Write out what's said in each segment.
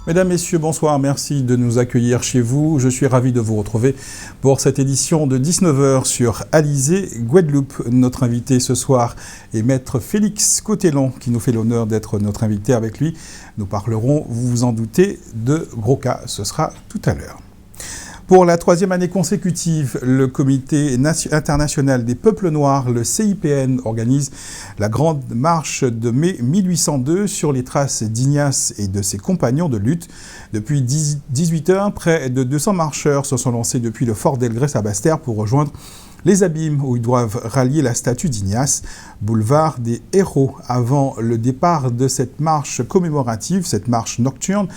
Mesdames, Messieurs, bonsoir. Merci de nous accueillir chez vous. Je suis ravi de vous retrouver pour cette édition de 19h sur Alizé, Guadeloupe. Notre invité ce soir est Maître Félix Cotellon qui nous fait l'honneur d'être notre invité. Avec lui, nous parlerons, vous vous en doutez, de gros cas. Ce sera tout à l'heure. Pour la troisième année consécutive, le Comité international des peuples noirs, le CIPN, organise la grande marche de mai 1802 sur les traces d'Ignace et de ses compagnons de lutte. Depuis 18 heures, près de 200 marcheurs se sont lancés depuis le fort d'Elgrès à Basse-Terre pour rejoindre les abîmes où ils doivent rallier la statue d'Ignace, boulevard des héros. Avant le départ de cette marche commémorative, cette marche nocturne,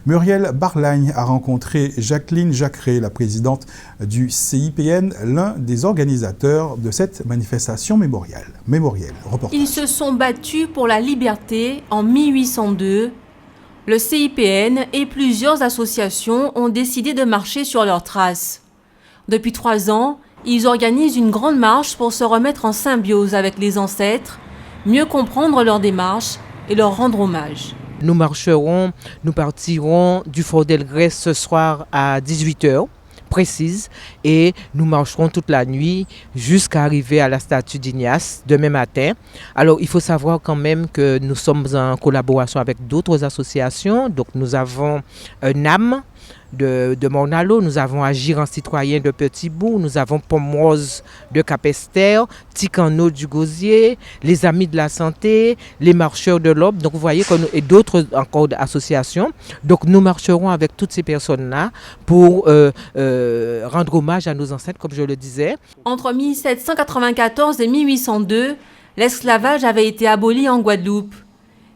Muriel Barlagne a rencontré Jacqueline Jacqueret, la présidente du CIPN, l'un des organisateurs de cette manifestation mémorielle. Reportage. Ils se sont battus pour la liberté en 1802. Le CIPN et plusieurs associations ont décidé de marcher sur leurs traces. Depuis 3 ans, ils organisent une grande marche pour se remettre en symbiose avec les ancêtres, mieux comprendre leur démarche et leur rendre hommage. Nous partirons du fort d'Elgrès ce soir à 18h précise et nous marcherons toute la nuit jusqu'à arriver à la statue d'Ignace demain matin. Alors il faut savoir quand même que nous sommes en collaboration avec d'autres associations. Donc nous avons NAM de Mornalo, nous avons Agir en citoyen de Petit-Bourg, nous avons Pomme Rose de Capester, Ticano du Gosier, les Amis de la Santé, les Marcheurs de l'Aube, donc vous voyez et d'autres encore associations. Donc nous marcherons avec toutes ces personnes-là pour rendre hommage à nos ancêtres, comme je le disais. Entre 1794 et 1802, l'esclavage avait été aboli en Guadeloupe.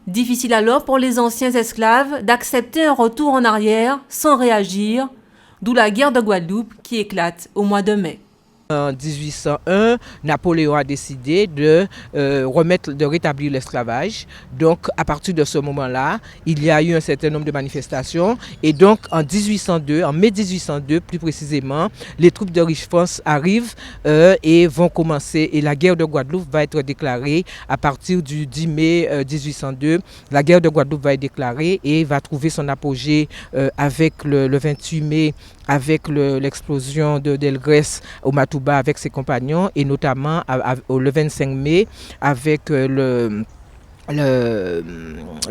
Difficile alors pour les anciens esclaves d'accepter un retour en arrière sans réagir, d'où la guerre de Guadeloupe qui éclate au mois de mai. En 1801, Napoléon a décidé de rétablir l'esclavage. Donc, à partir de ce moment-là, il y a eu un certain nombre de manifestations. Et donc, en mai 1802, plus précisément, les troupes de Riche-France arrivent et vont commencer. Et la guerre de Guadeloupe va être déclarée à partir du 10 mai 1802. La guerre de Guadeloupe va être déclarée et va trouver son apogée avec le 28 mai, avec l'explosion d'Elgrès au Matouba avec ses compagnons et notamment le 25 mai avec le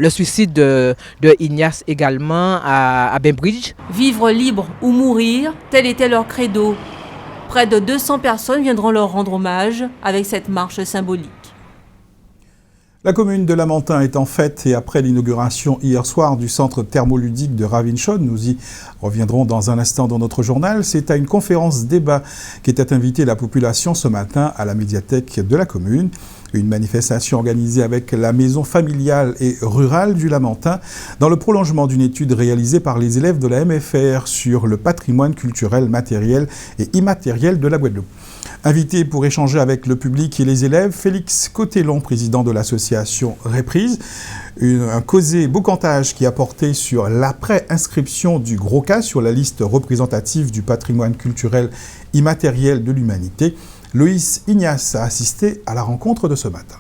suicide de Ignace également à Bainbridge. Vivre libre ou mourir, tel était leur credo. Près de 200 personnes viendront leur rendre hommage avec cette marche symbolique. La commune de Lamentin est en fête et après l'inauguration hier soir du centre thermoludique de Ravinchon, nous y reviendrons dans un instant dans notre journal, c'est à une conférence débat qu'était invitée la population ce matin à la médiathèque de la commune. Une manifestation organisée avec la maison familiale et rurale du Lamentin dans le prolongement d'une étude réalisée par les élèves de la MFR sur le patrimoine culturel, matériel et immatériel de la Guadeloupe. Invité pour échanger avec le public et les élèves, Félix Cotellon, président de l'association Reprise, un causé boucantage qui a porté sur l'après-inscription du gros cas sur la liste représentative du patrimoine culturel immatériel de l'humanité. Loïs Ignace a assisté à la rencontre de ce matin.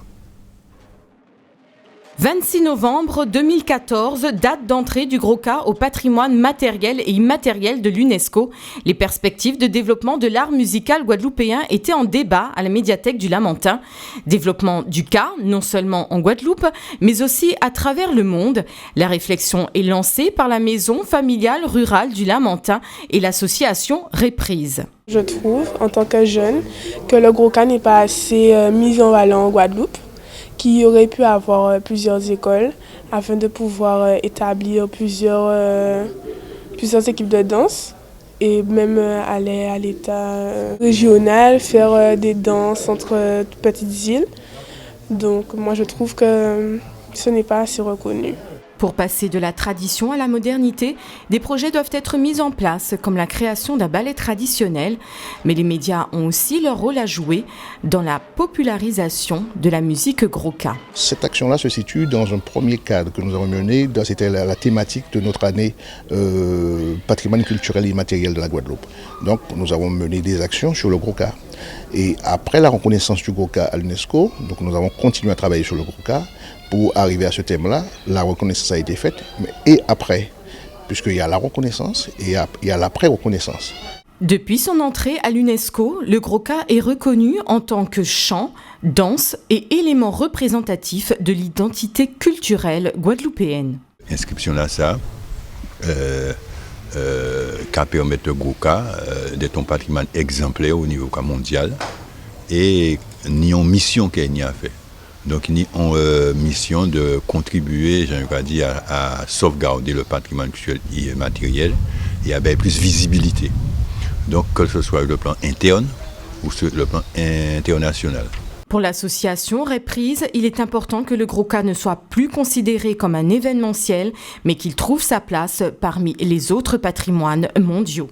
26 novembre 2014, date d'entrée du gros cas au patrimoine matériel et immatériel de l'UNESCO. Les perspectives de développement de l'art musical guadeloupéen étaient en débat à la médiathèque du Lamentin. Développement du cas, non seulement en Guadeloupe, mais aussi à travers le monde. La réflexion est lancée par la maison familiale rurale du Lamentin et l'association Reprise. Je trouve, en tant que jeune, que le gros cas n'est pas assez mis en valeur en Guadeloupe, qu'il y aurait pu avoir plusieurs écoles afin de pouvoir établir plusieurs équipes de danse et même aller à l'état régional, faire des danses entre petites îles. Donc moi je trouve que ce n'est pas assez reconnu. Pour passer de la tradition à la modernité, des projets doivent être mis en place, comme la création d'un ballet traditionnel. Mais les médias ont aussi leur rôle à jouer dans la popularisation de la musique gros cas. Cette action-là se situe dans un premier cadre que nous avons mené. C'était la thématique de notre année patrimoine culturel et immatériel de la Guadeloupe. Donc nous avons mené des actions sur le gros cas. Et après la reconnaissance du gros cas à l'UNESCO, donc nous avons continué à travailler sur le gros cas. Pour arriver à ce thème-là, la reconnaissance a été faite. Et après, puisqu'il y a la reconnaissance et il y a l'après-reconnaissance. Depuis son entrée à l'UNESCO, le Gros-Ca est reconnu en tant que chant, danse et élément représentatif de l'identité culturelle guadeloupéenne. Inscription là, ça, qui permet au Gros-Ca d'être un patrimoine exemplaire au niveau mondial et ni une mission qu'il y a fait. Donc il y a une mission de contribuer, à sauvegarder le patrimoine culturel et matériel et à avoir plus de visibilité. Donc, que ce soit le plan interne ou sur le plan international. Pour l'association Reprise, il est important que le Gros-Ca ne soit plus considéré comme un événementiel, mais qu'il trouve sa place parmi les autres patrimoines mondiaux.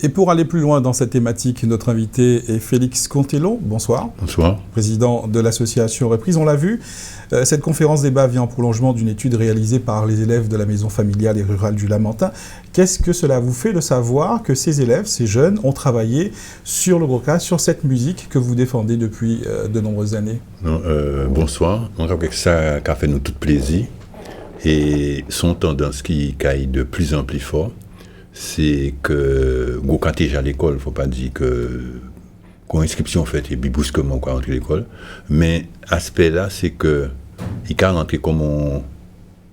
Et pour aller plus loin dans cette thématique, notre invité est Félix Contello. Bonsoir. Bonsoir. Président de l'association Reprise. On l'a vu, cette conférence débat vient en prolongement d'une étude réalisée par les élèves de la maison familiale et rurale du Lamentin. Qu'est-ce que cela vous fait de savoir que ces élèves, ces jeunes, ont travaillé sur le Gros-Ca, sur cette musique que vous défendez depuis de nombreuses années? Bonsoir. On croit que ça a fait nous tout plaisir. Et son tendance qui caille de plus en plus fort, c'est que quand tu es à l'école, il ne faut pas dire qu'on inscription faite et puis brusquement on rentre à l'école. Mais l'aspect là, c'est qu'il peut rentrer comme un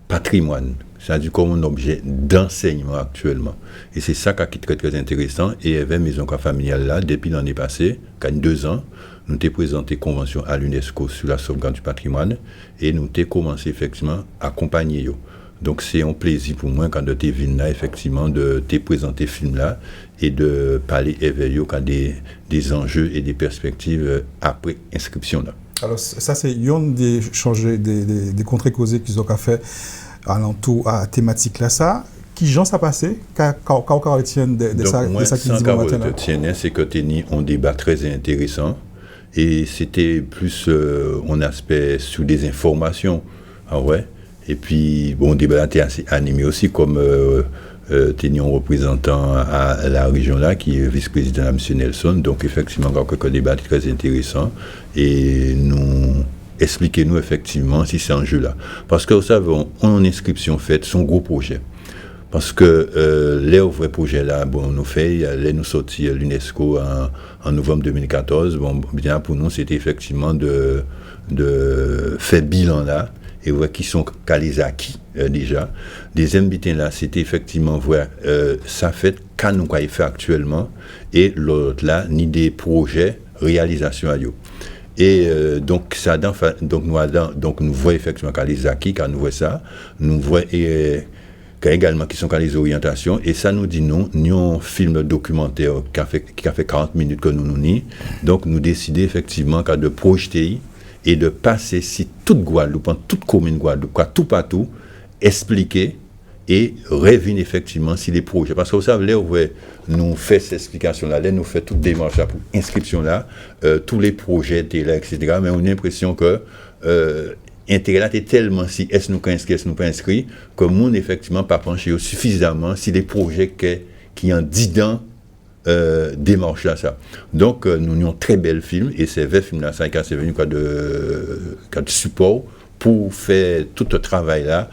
patrimoine, c'est-à-dire comme un objet d'enseignement actuellement. Et c'est ça qui est très très intéressant. Et avec Maison familiale là, depuis l'année passée, il y a 2 ans, nous avons présenté une convention à l'UNESCO sur la sauvegarde du patrimoine et nous avons commencé effectivement à accompagner eux. Donc c'est un plaisir pour moi quand tu es venu là, effectivement, de te présenter ce film-là et de parler avec eux quand des enjeux et des perspectives après inscription là. Alors ça c'est une des contre-causés qu'ils ont fait alentour à thématique là ça. Qui j'en ça passé quand on retient de ça qui dit bon matin. C'est que tu as un débat très intéressant et c'était plus un aspect sur des informations. Ah ouais. Et puis, bon, le débat était assez animé aussi, comme un représentant à la région là, qui est vice-président M. Nelson. Donc, effectivement, quelques débats très intéressants. Et nous expliquez-nous effectivement si c'est un jeu là. Parce que vous savez, on inscription faite, son gros projet. Parce que les vrais projets là, bon, nous fait, nous sortis à l'UNESCO en novembre 2014. Bon, bien pour nous, c'était effectivement de faire bilan là. Et voir qui sont les acquis déjà. Deuxième bitin là, c'était effectivement voir ça fait qu'à nous quoi il fait actuellement et l'autre là ni des projets réalisation à eux. Et donc ça donc nous voyons effectivement les acquis, quand nous voyons ça, nous voyons également qui sont les orientations et ça nous dit non, nous un film documentaire qui a fait 40 minutes que nous ni. Donc nous décidons effectivement de projeter et de passer si toute Guadeloupe, toute commune Guadeloupe, tout partout, expliquer et revenir effectivement si les projets. Parce que vous savez, là, nous faisons cette explication-là, là, nous faisons toute démarche là pour inscription là, tous les projets, là, etc. Mais on a l'impression que l'intérêt là est tellement si est-ce nous inscrit, est-ce nous pas inscrit, que nous, effectivement, pas penché suffisamment si les projets qui en dedans démarche là ça. Donc nous avons un très bel film et c'est vrai film là ça c'est venu de support pour faire tout le travail là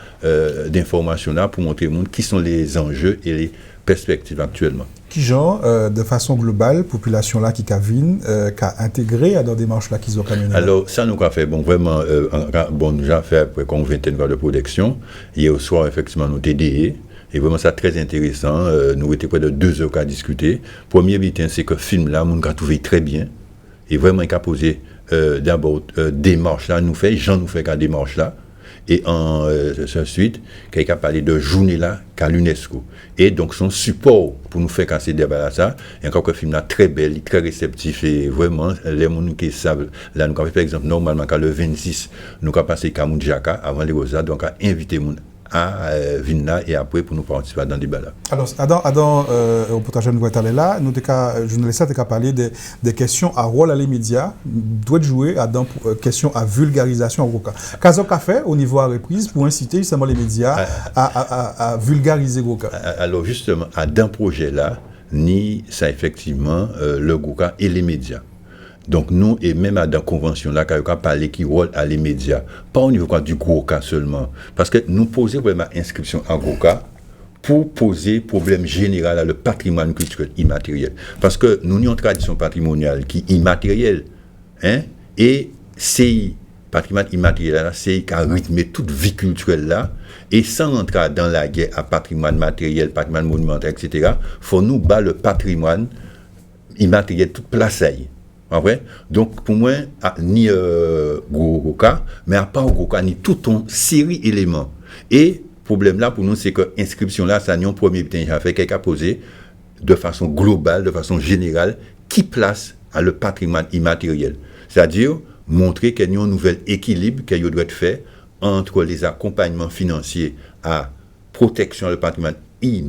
d'information là pour montrer au monde qui sont les enjeux et les perspectives actuellement. Qui genre de façon globale population là qui a intégré dans des démarches là qu'ils ont menées. Alors ça nous a fait bon vraiment nous a fait après qu'on vingtaine de production hier au soir effectivement nous TDE. Et vraiment, ça très intéressant. Nous étions près de 2 heures à discuter. Premier bitin, c'est que le film là, on a trouvé très bien. Et vraiment, il a posé d'abord démarche là, nous fait qu'à démarche là. Et ensuite, il a parlé de journée là, qu'à l'UNESCO. Et donc, son support pour nous faire casser des débats là, ça. Et encore que le film là, très bel, très réceptif. Et vraiment, les gens qui savent, là, nous avons fait par exemple, normalement, quand le 26, nous avons passé Kamoun Jaka avant les Rosas, donc à inviter les gens à venir et après pour nous participer dans le débat là. Alors, Adam, au potage de Guatemala, là, nous journalistes avons parlé des questions à rôle à les médias, doit jouer à questions à vulgarisation au Gros-Ca. Qu'est-ce qu'on a fait au niveau à reprise pour inciter justement les médias à vulgariser Gros-Ca? Alors justement, à d'un projet là, ni ça effectivement le Gros-Ca et les médias. Donc nous, et même à la convention là, quand on a parlé qui rôle à les médias, pas au niveau du Gros-Ca seulement, parce que nous posons vraiment inscription à Gros-Ca pour poser problème général à le patrimoine culturel immatériel. Parce que nous avons une tradition patrimoniale qui est immatérielle, hein, et c'est patrimoine immatériel, c'est qui a rythmé toute vie culturelle là, et sans rentrer dans la guerre à patrimoine matériel, patrimoine monumental, etc., il faut nous battre le patrimoine immatériel toute place. Ouais? Donc pour moi, ni gros cas, mais à part gros cas, ni toute une série d'éléments. Et le problème là pour nous, c'est que l'inscription là, ça n'a un premier temps, j'ai fait quelqu'un poser de façon globale, de façon générale, qui place à le patrimoine immatériel. C'est-à-dire montrer qu'il y a un nouvel équilibre qui doit être fait entre les accompagnements financiers à protection du patrimoine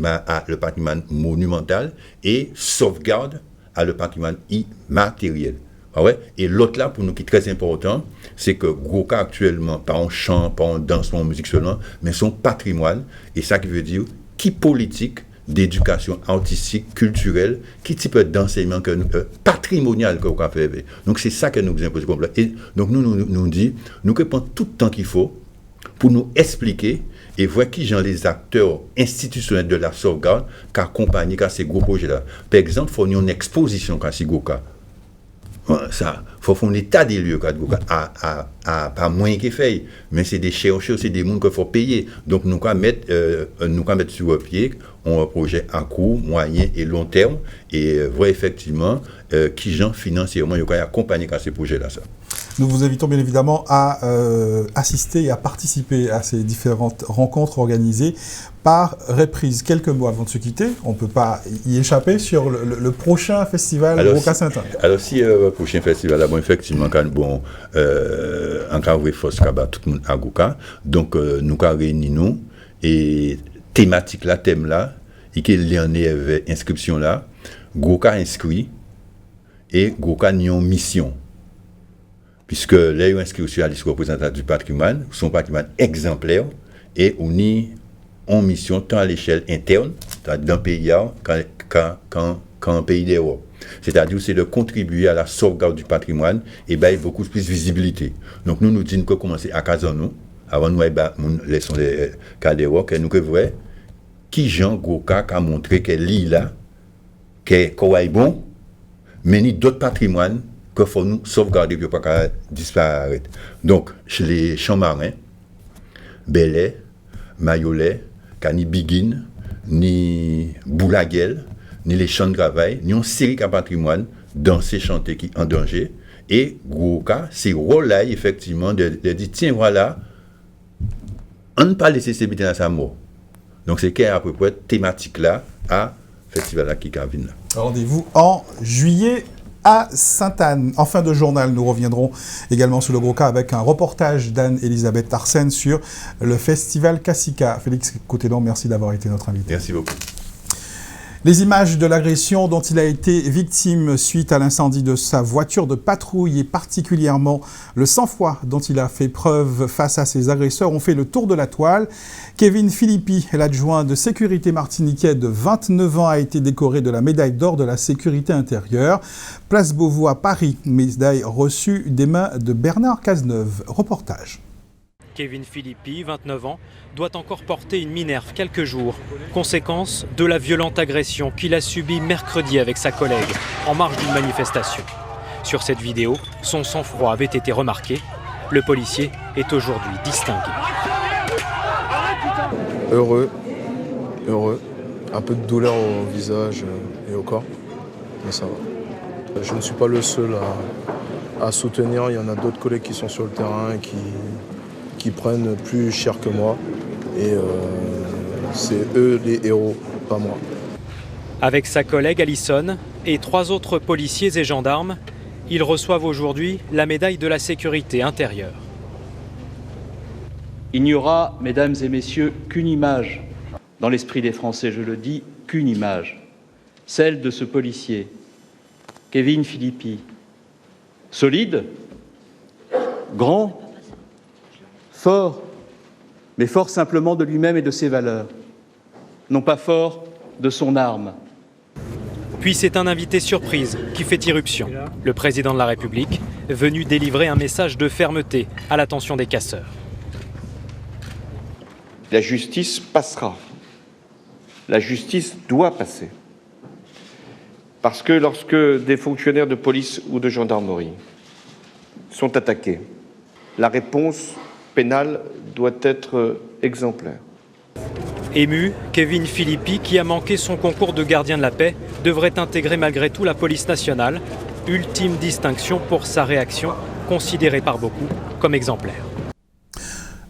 à le patrimoine monumental et sauvegarde à le patrimoine immatériel. Ah ouais? Et l'autre là, pour nous, qui est très important, c'est que gros cas actuellement, pas en chant, pas en danse, pas en musique seulement, mais son patrimoine, et ça qui veut dire qui politique d'éducation artistique, culturelle, qui type d'enseignement patrimonial que vous avez fait. Donc c'est ça que nous imposons. Et donc nous dit, nous prenons tout le temps qu'il faut pour nous expliquer et voir qui sont les acteurs institutionnels de la sauvegarde qui accompagnent ces gros projets-là. Par exemple, il faut une exposition quand c'est gros cas. Ça, il faut faire un état des lieux pas moins qu'il fait, mais c'est des chercheurs, c'est des gens qu'il faut payer. Donc nous allons mettre sur le pied un projet à court, moyen et long terme et voir effectivement qui gens financièrement ils vont accompagner ces projets-là. Ça. Nous vous invitons bien évidemment à assister et à participer à ces différentes rencontres organisées par Reprise. Quelques mots avant de se quitter, on ne peut pas y échapper sur le prochain festival Gros-Cas Saint-Anne. Alors si le prochain festival, là, bon, effectivement, quand bon, en cas où force tout le monde à Gros-Cas, donc nous réunissons et thématique là, thème là, et qu'il y en ait inscription là, Gros-Cas inscrit et Gros-Cas n'y a mission. Puisque les inscrits sur la liste représentative du patrimoine, son patrimoine exemplaire, et on y en mission tant à l'échelle interne, dans le pays qu'en pays d'Europe. C'est-à-dire c'est de contribuer à la sauvegarde du patrimoine et beaucoup plus de visibilité. Donc nous disons que commencer à Kazanou, avant nous laissons les cas d'Europe, que nous que vrai, qui Jean Gros-Cas a montré que l'île là, qu'est bon, mais ni d'autres patrimoines qu'il faut nous sauvegarder pour pas disparaître. Donc, chez les champs marins, Belay, Mayolet, ni Biguine, ni Boulaguel, ni les champs de travail, ni une série de patrimoine dans ces chantiers qui sont en danger. Et Gros-Cas, c'est rôle-là, effectivement, de dire, tiens, voilà, on ne peut pas laisser ces bêtises dans sa mort. Donc, c'est à peu près thématique là à festival là qui vient là. Rendez-vous en juillet à Sainte-Anne. En fin de journal, nous reviendrons également sur le Gros-Cas avec un reportage d'Anne-Elisabeth Tarsène sur le festival Kassika. Félix Cotellon, merci d'avoir été notre invité. Merci beaucoup. Les images de l'agression dont il a été victime suite à l'incendie de sa voiture de patrouille et particulièrement le sang-froid dont il a fait preuve face à ses agresseurs ont fait le tour de la toile. Kevin Philippi, l'adjoint de sécurité martiniquais de 29 ans, a été décoré de la médaille d'or de la sécurité intérieure. Place Beauvau à Paris, médaille reçue des mains de Bernard Cazeneuve. Reportage. Kevin Philippi, 29 ans, doit encore porter une minerve quelques jours, conséquence de la violente agression qu'il a subie mercredi avec sa collègue en marge d'une manifestation. Sur cette vidéo, son sang-froid avait été remarqué. Le policier est aujourd'hui distingué. Heureux, un peu de douleur au visage et au corps, mais ça va. Je ne suis pas le seul à soutenir, il y en a d'autres collègues qui sont sur le terrain et qui prennent plus cher que moi. Et c'est eux les héros, pas moi. Avec sa collègue Alison et 3 autres policiers et gendarmes, ils reçoivent aujourd'hui la médaille de la sécurité intérieure. Il n'y aura, mesdames et messieurs, qu'une image dans l'esprit des Français, je le dis, qu'une image. Celle de ce policier, Kevin Philippi. Solide, grand, fort, mais fort simplement de lui-même et de ses valeurs, non pas fort de son arme. Puis c'est un invité surprise qui fait irruption. Le président de la République, venu délivrer un message de fermeté à l'attention des casseurs. La justice passera. La justice doit passer. Parce que lorsque des fonctionnaires de police ou de gendarmerie sont attaqués, la réponse pénale doit être exemplaire. Ému, Kevin Philippi, qui a manqué son concours de gardien de la paix, devrait intégrer malgré tout la police nationale. Ultime distinction pour sa réaction, considérée par beaucoup comme exemplaire.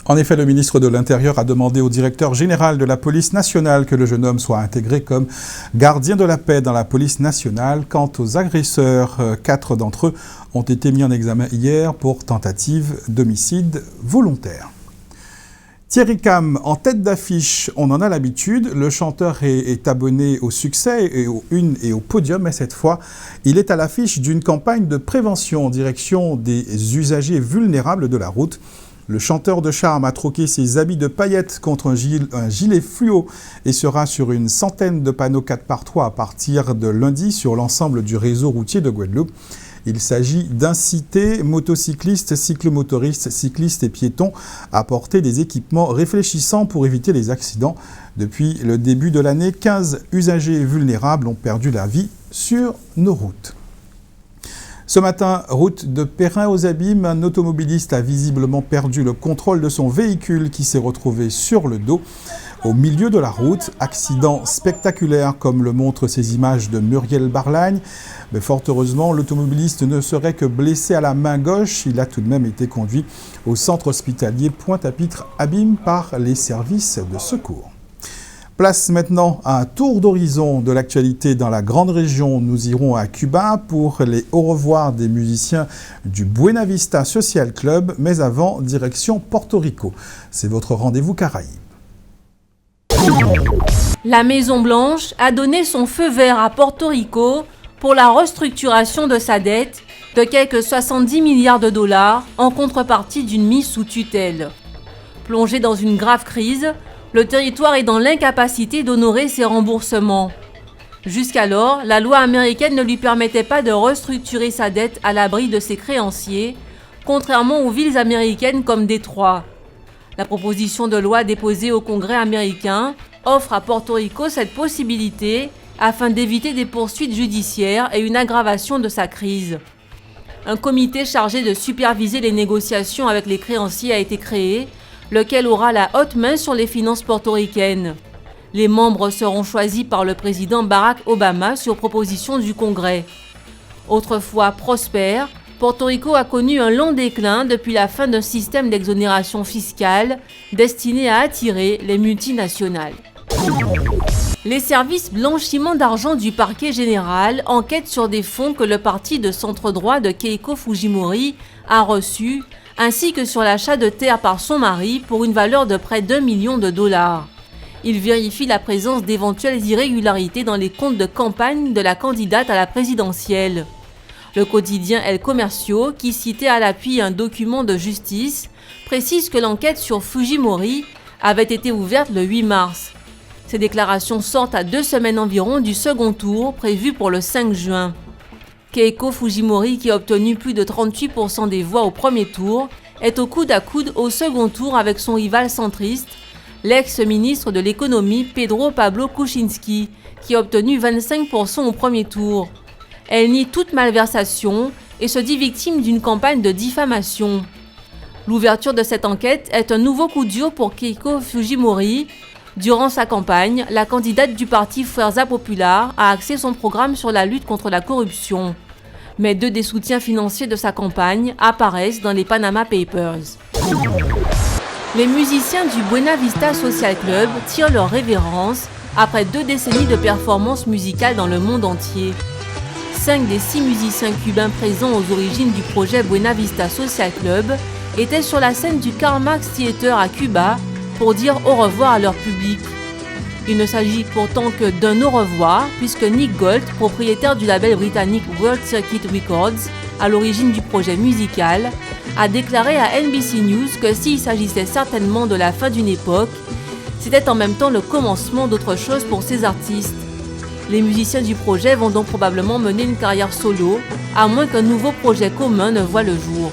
En effet, le ministre de l'Intérieur a demandé au directeur général de la police nationale que le jeune homme soit intégré comme gardien de la paix dans la police nationale. Quant aux agresseurs, 4 d'entre eux ont été mis en examen hier pour tentative d'homicide volontaire. Thierry Cam, en tête d'affiche, on en a l'habitude. Le chanteur est abonné au succès et aux unes et au podium, mais cette fois, il est à l'affiche d'une campagne de prévention en direction des usagers vulnérables de la route. Le chanteur de charme a troqué ses habits de paillettes contre un gilet fluo et sera sur une centaine de panneaux 4x3 à partir de lundi sur l'ensemble du réseau routier de Guadeloupe. Il s'agit d'inciter motocyclistes, cyclomotoristes, cyclistes et piétons à porter des équipements réfléchissants pour éviter les accidents. Depuis le début de l'année, 15 usagers vulnérables ont perdu la vie sur nos routes. Ce matin, route de Perrin aux Abîmes, un automobiliste a visiblement perdu le contrôle de son véhicule qui s'est retrouvé sur le dos au milieu de la route. Accident spectaculaire comme le montrent ces images de Muriel Barlagne. Mais fort heureusement, l'automobiliste ne serait que blessé à la main gauche. Il a tout de même été conduit au centre hospitalier Pointe-à-Pitre Abîmes par les services de secours. Place maintenant à un tour d'horizon de l'actualité dans la grande région. Nous irons à Cuba pour les au revoir des musiciens du Buena Vista Social Club, mais avant, direction Porto Rico. C'est votre rendez-vous Caraïbes. La Maison-Blanche a donné son feu vert à Porto Rico pour la restructuration de sa dette de quelques 70 milliards de dollars en contrepartie d'une mise sous tutelle. Plongé dans une grave crise, le territoire est dans l'incapacité d'honorer ses remboursements. Jusqu'alors, la loi américaine ne lui permettait pas de restructurer sa dette à l'abri de ses créanciers, contrairement aux villes américaines comme Détroit. La proposition de loi déposée au Congrès américain offre à Porto Rico cette possibilité afin d'éviter des poursuites judiciaires et une aggravation de sa crise. Un comité chargé de superviser les négociations avec les créanciers a été créé, lequel aura la haute main sur les finances portoricaines. Les membres seront choisis par le président Barack Obama sur proposition du Congrès. Autrefois prospère, Porto Rico a connu un long déclin depuis la fin d'un système d'exonération fiscale destiné à attirer les multinationales. Les services blanchiment d'argent du parquet général enquêtent sur des fonds que le parti de centre-droit de Keiko Fujimori a reçus, ainsi que sur l'achat de terres par son mari pour une valeur de près d'1 million de dollars. Il vérifie la présence d'éventuelles irrégularités dans les comptes de campagne de la candidate à la présidentielle. Le quotidien El Comercio, qui citait à l'appui un document de justice, précise que l'enquête sur Fujimori avait été ouverte le 8 mars. Ces déclarations sortent à 2 semaines environ du second tour prévu pour le 5 juin. Keiko Fujimori, qui a obtenu plus de 38% des voix au premier tour, est au coude à coude au second tour avec son rival centriste, l'ex-ministre de l'économie Pedro Pablo Kuczynski, qui a obtenu 25% au premier tour. Elle nie toute malversation et se dit victime d'une campagne de diffamation. L'ouverture de cette enquête est un nouveau coup dur pour Keiko Fujimori. Durant sa campagne, la candidate du parti Fuerza Popular a axé son programme sur la lutte contre la corruption. Mais 2 des soutiens financiers de sa campagne apparaissent dans les Panama Papers. Les musiciens du Buena Vista Social Club tirent leur révérence après 2 décennies de performances musicales dans le monde entier. 5 des 6 musiciens cubains présents aux origines du projet Buena Vista Social Club étaient sur la scène du Karl Marx Theater à Cuba pour dire au revoir à leur public. Il ne s'agit pourtant que d'un au revoir, puisque Nick Gold, propriétaire du label britannique World Circuit Records, à l'origine du projet musical, a déclaré à NBC News que s'il s'agissait certainement de la fin d'une époque, c'était en même temps le commencement d'autre chose pour ces artistes. Les musiciens du projet vont donc probablement mener une carrière solo, à moins qu'un nouveau projet commun ne voie le jour.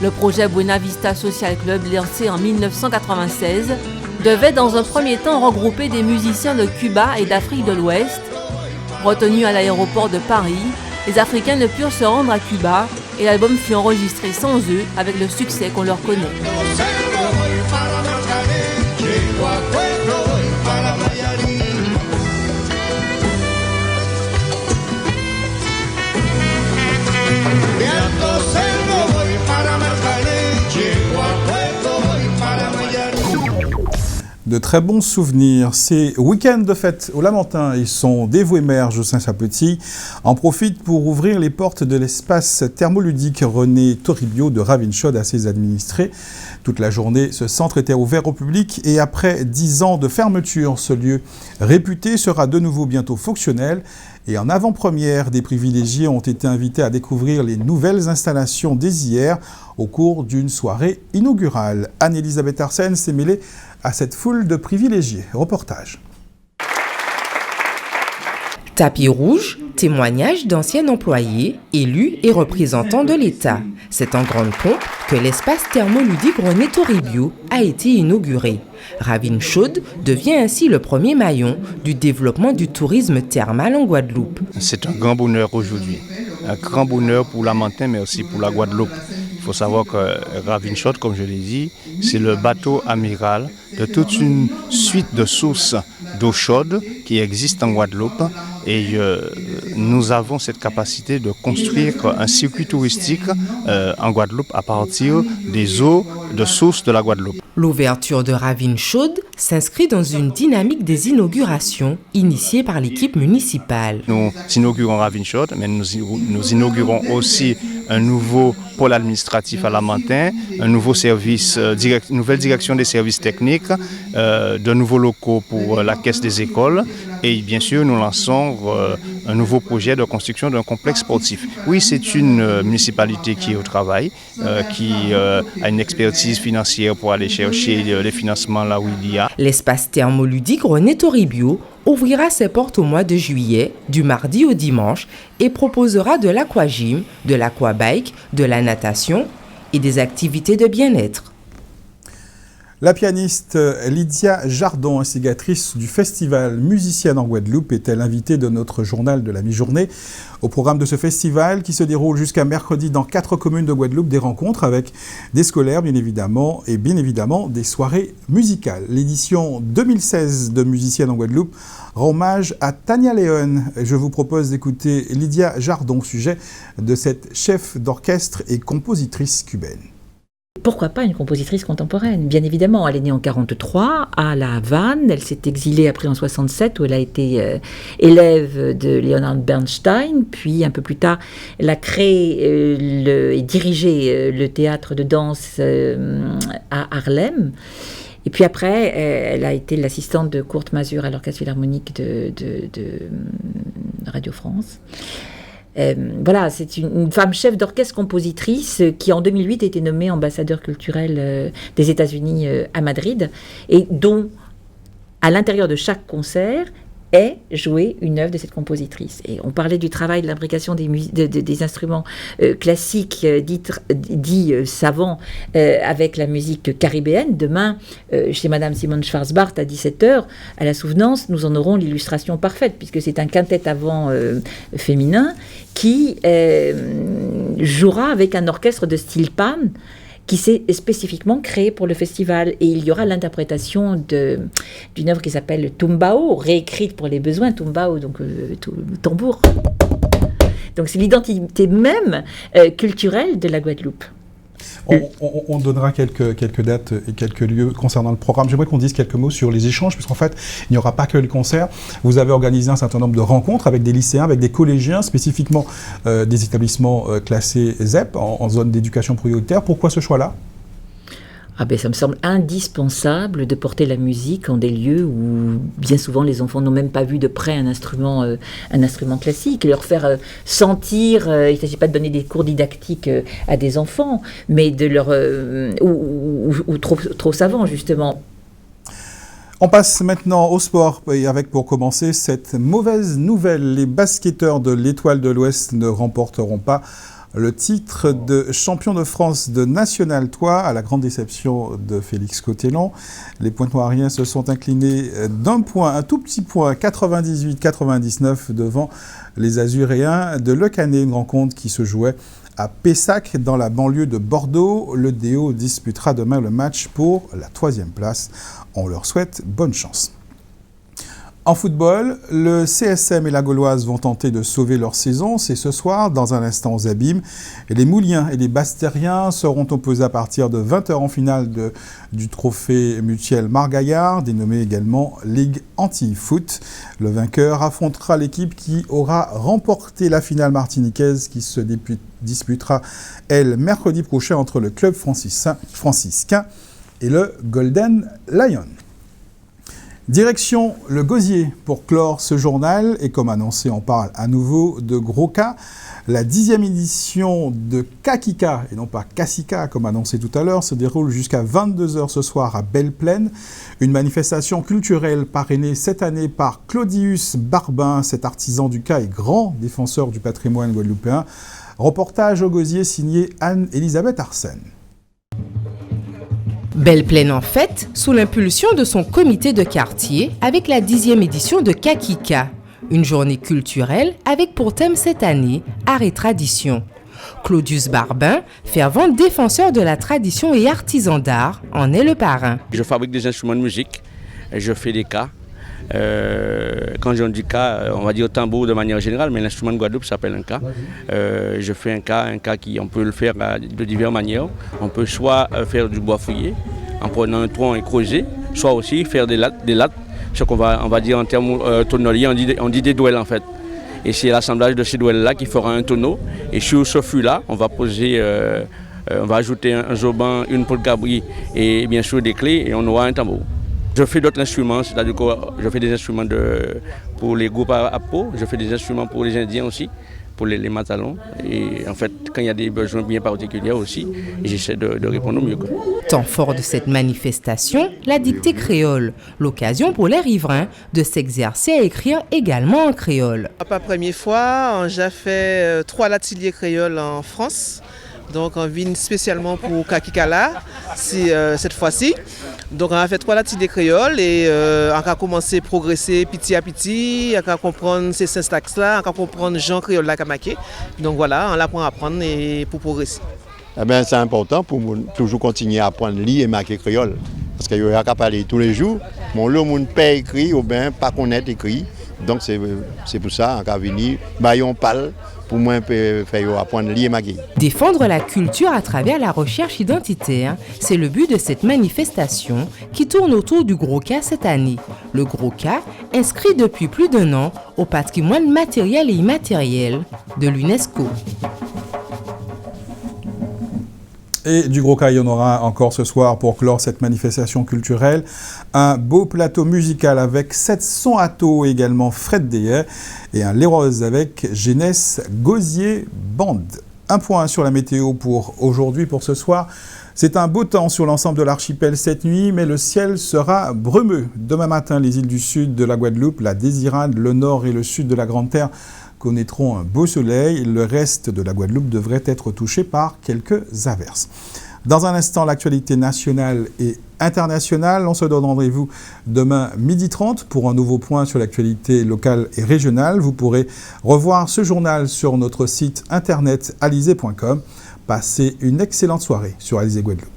Le projet Buena Vista Social Club, lancé en 1996, devait dans un premier temps regrouper des musiciens de Cuba et d'Afrique de l'Ouest. Retenus à l'aéroport de Paris, les Africains ne purent se rendre à Cuba et l'album fut enregistré sans eux avec le succès qu'on leur connaît. De très bons souvenirs. Ces week-ends de fête au Lamentin et son Dévoué-Merge au Saint-Chapetit en profitent pour ouvrir les portes de l'espace thermoludique René Toribio de Ravinchod à ses administrés. Toute la journée, ce centre était ouvert au public et après 10 ans de fermeture, ce lieu réputé sera de nouveau bientôt fonctionnel. Et en avant-première, des privilégiés ont été invités à découvrir les nouvelles installations dès hier au cours d'une soirée inaugurale. Anne-Elisabeth Arsène s'est mêlée à cette foule de privilégiés. Reportage. Tapis rouge, témoignage d'anciens employés, élus et représentants de l'État. C'est en grande pompe que l'espace thermoludique René Toribio a été inauguré. Ravinchod devient ainsi le premier maillon du développement du tourisme thermal en Guadeloupe. C'est un grand bonheur aujourd'hui, un grand bonheur pour Lamentin mais aussi pour la Guadeloupe. Il faut savoir que Ravinchod, comme je l'ai dit, c'est le bateau amiral de toute une suite de sources d'eau chaude qui existent en Guadeloupe. Et nous avons cette capacité de construire un circuit touristique en Guadeloupe à partir des eaux de source de la Guadeloupe. L'ouverture de Ravinchod s'inscrit dans une dynamique des inaugurations initiée par l'équipe municipale. Nous inaugurons Ravinchod, mais nous inaugurons aussi un nouveau pôle administratif à Lamentin, un nouveau service, nouvelle direction des services techniques, de nouveaux locaux pour la caisse des écoles. Et bien sûr, nous lançons un nouveau projet de construction d'un complexe sportif. Oui, c'est une municipalité qui est au travail, qui a une expertise financière pour aller chercher les financements là où il y a. L'espace thermoludique René Toribio ouvrira ses portes au mois de juillet, du mardi au dimanche, et proposera de l'aquagym, de l'aquabike, de la natation et des activités de bien-être. La pianiste Lydia Jardon, instigatrice du festival Musicienne en Guadeloupe, était l'invitée de notre journal de la mi-journée. Au programme de ce festival, qui se déroule jusqu'à mercredi dans 4 communes de Guadeloupe, des rencontres avec des scolaires, bien évidemment, et bien évidemment des soirées musicales. L'édition 2016 de Musicienne en Guadeloupe rend hommage à Tania León. Je vous propose d'écouter Lydia Jardon au sujet de cette chef d'orchestre et compositrice cubaine. Pourquoi pas une compositrice contemporaine? Bien évidemment, elle est née en 1943 à La Havane, elle s'est exilée après en 1967 où elle a été élève de Leonard Bernstein, puis un peu plus tard, elle a créé et dirigé le théâtre de danse à Harlem. Et puis après, elle a été l'assistante de Kurt Masur à l'Orchestre Philharmonique de Radio France. Voilà, c'est une femme chef d'orchestre-compositrice qui en 2008 a été nommée ambassadeur culturel des États-Unis à Madrid et dont, à l'intérieur de chaque concert, est jouée une œuvre de cette compositrice. Et on parlait du travail de l'imbrication des instruments classiques dits savants avec la musique caribéenne. Demain, chez Madame Simone Schwarzbart, à 17h, à la Souvenance, nous en aurons l'illustration parfaite, puisque c'est un quintet avant féminin qui jouera avec un orchestre de style pan, qui s'est spécifiquement créé pour le festival. Et il y aura l'interprétation d'une œuvre qui s'appelle Tumbao, réécrite pour les besoins, Tumbao, donc tambour. Donc c'est l'identité même culturelle de la Guadeloupe. On donnera quelques dates et quelques lieux concernant le programme. J'aimerais qu'on dise quelques mots sur les échanges, puisqu'en fait, il n'y aura pas que les concerts. Vous avez organisé un certain nombre de rencontres avec des lycéens, avec des collégiens, spécifiquement des établissements classés ZEP, en zone d'éducation prioritaire. Pourquoi ce choix-là ? Ah ben, ça me semble indispensable de porter la musique en des lieux où bien souvent les enfants n'ont même pas vu de près un instrument classique, et leur faire sentir, il ne s'agit pas de donner des cours didactiques à des enfants, mais de leur ou trop savants justement. On passe maintenant au sport, et avec pour commencer cette mauvaise nouvelle. Les basketteurs de l'Étoile de l'Ouest ne remporteront pas le titre de champion de France de National 3 à la grande déception de Félix Cotellon. Les Pointe-Noiriens se sont inclinés d'un point, un tout petit point, 98-99 devant les Azuréens de Le Canet, une rencontre qui se jouait à Pessac, dans la banlieue de Bordeaux. Le DO disputera demain le match pour la 3e place. On leur souhaite bonne chance. En football, le CSM et la Gauloise vont tenter de sauver leur saison. C'est ce soir, dans un instant aux Abîmes. Et les Mouliens et les Bastériens seront opposés à partir de 20h en finale du trophée mutuel Margaillard, dénommé également Ligue Anti-Foot. Le vainqueur affrontera l'équipe qui aura remporté la finale martiniquaise qui se disputera, elle, mercredi prochain entre le club franciscain et le Golden Lion. Direction le Gosier pour clore ce journal et comme annoncé, on parle à nouveau de gros cas. La 10e édition de Kakika, et non pas Kassika comme annoncé tout à l'heure, se déroule jusqu'à 22h ce soir à Belle-Plaine. Une manifestation culturelle parrainée cette année par Claudius Barbin, cet artisan du cas et grand défenseur du patrimoine guadeloupéen. Reportage au Gosier signé Anne-Elisabeth Arsène. Belle-Plaine en fête, sous l'impulsion de son comité de quartier, avec la 10e édition de Kakika. Une journée culturelle avec pour thème cette année, art et tradition. Claudius Barbin, fervent défenseur de la tradition et artisan d'art, en est le parrain. Je fabrique des instruments de musique, je fais des cas. Quand je dis cas, on va dire tambour de manière générale, mais l'instrument de Guadeloupe s'appelle un cas. Je fais un cas qui on peut le faire de diverses manières. On peut soit faire du bois fouillé en prenant un tronc et creuser, soit aussi faire des lattes, ce qu'on va dire en termes tonneliers, on dit des douelles en fait. Et c'est l'assemblage de ces douelles-là qui fera un tonneau. Et sur ce fût-là, on va poser, on va ajouter un zoban, une peau de cabri et bien sûr des clés et on aura un tambour. Je fais d'autres instruments, c'est-à-dire que je fais des instruments pour les groupes à peau, je fais des instruments pour les Indiens aussi, pour les matalons. Et en fait, quand il y a des besoins bien particuliers aussi, j'essaie de répondre au mieux. Temps fort de cette manifestation, la dictée créole, l'occasion pour les riverains de s'exercer à écrire également en créole. Pour la première fois, j'ai fait 3 ateliers créoles en France. Donc on vient spécialement pour Kakikala cette fois-ci. Donc on a fait 3 ateliers créoles et on a commencé à progresser petit à petit, on a comprendre ces syntaxes-là, on a comprendre Jean créole là Kamake. Donc voilà, on apprend à apprendre et pour progresser. Eh bien, c'est important pour toujours continuer à apprendre à lire et marquer créole. Parce qu'il y a qu'à parler tous les jours. Mon le monde pas écrit ou bien pas connaître écrit. Donc c'est pour ça qu'on a venir, on parle. Pour moi, faire apprendre à lire et marquer. Défendre la culture à travers la recherche identitaire, c'est le but de cette manifestation qui tourne autour du Gros Cas cette année. Le Gros Cas, inscrit depuis plus d'1 an au patrimoine matériel et immatériel de l'UNESCO. Et du Gros Cas, il y en aura encore ce soir pour clore cette manifestation culturelle. Un beau plateau musical avec 7 sons à taux également Fred Deyer et un Les Roses avec Jeunesse Gosier Band. Un point sur la météo pour aujourd'hui, pour ce soir. C'est un beau temps sur l'ensemble de l'archipel cette nuit, mais le ciel sera brumeux. Demain matin, les îles du sud de la Guadeloupe, la Désirade, le nord et le sud de la Grande-Terre connaîtront un beau soleil. Le reste de la Guadeloupe devrait être touché par quelques averses. Dans un instant, l'actualité nationale et internationale. On se donne rendez-vous demain 12h30 pour un nouveau point sur l'actualité locale et régionale. Vous pourrez revoir ce journal sur notre site internet alizé.com. Passez une excellente soirée sur Alizé Guadeloupe.